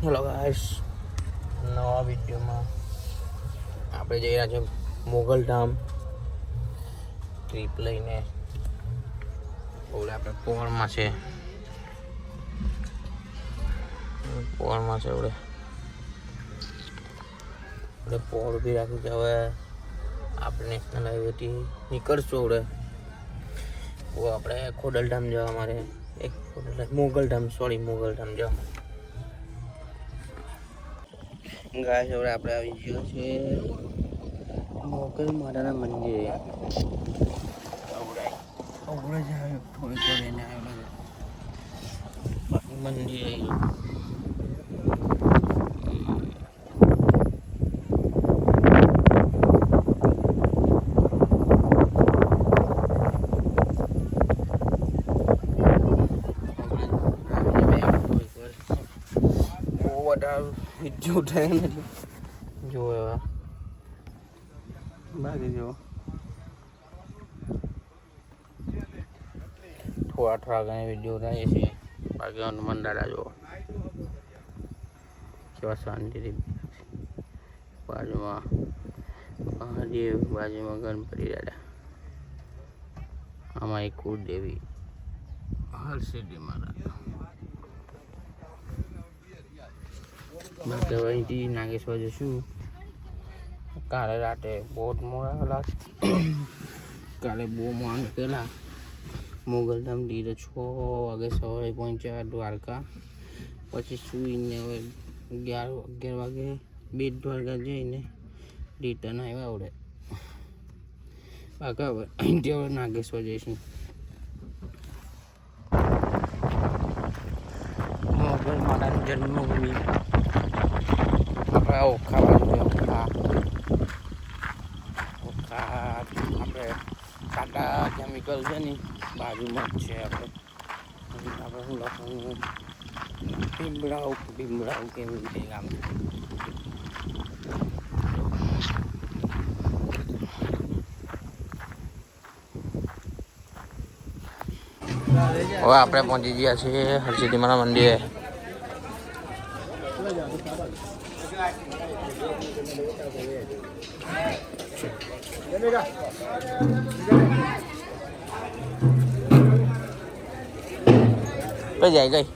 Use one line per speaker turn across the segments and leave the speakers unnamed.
Hello guys, નવા વિડીયોમાં આપણે જઈ રહ્યા છીએ મોગલધામ ટ્રીપ લઈને. ઓલે આપણે પોળમાં છે આપણે પોળ બી રાખ્યું છે. હવે આપણે નેશનલ હાઈવેથી નીકળશું. આપણે ખોડલધામ જવા મારે મોગલધામ જવા ગાઈસ. હવે આપણે આવી ગયા છે મોગલ માતાના મંદિરે. થોડીક વાર એને મંદિરે વિડીયો ઉઠાય નથી જો બાકી જો થોડા ઘણા વિડીયો ઉઠાવીએ છીએ. બાકી હનુમાન દાદા જો કેવા શાંતિથી બાજુમાં મહાદેવ, બાજુમાં ગણપતિ દાદા, આમાં એક કુળદેવી હરસિદ્ધિ માતા. બાકી હવે અહીંથી નાગેશ્વર જશું. કાલે રાતે બહુ મોડા કાલે બહુ મોડા નીકળેલા મોગલધામ દીધો 6 વાગે સવારે પહોંચ્યા દ્વારકા. પછી સુઈને હવે 11 વાગે બેટ દ્વારકા જઈને રિટર્ન આવ્યા આવડે. બાકી હવે અહીંથી હવે નાગેશ્વર જઈશું. મોગલ માતાની જન્મભૂમિ આપણે ઓખા બાજુ ઓખા આપણે ટાટા કેમિકલ છે ને બાજુમાં જ છે. આપણે શું લખવાનું ભીમરાવ કેવી રીતે ગામ. હવે આપણે પહોંચી ગયા છીએ હરસિદ્ધિ માના મંદિરે. જાય ગઈ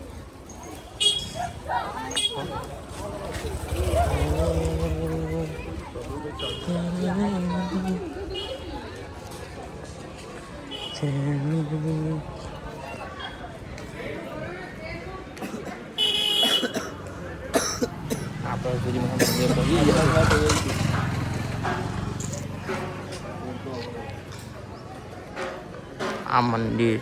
આપણે સુધી આ મંદિર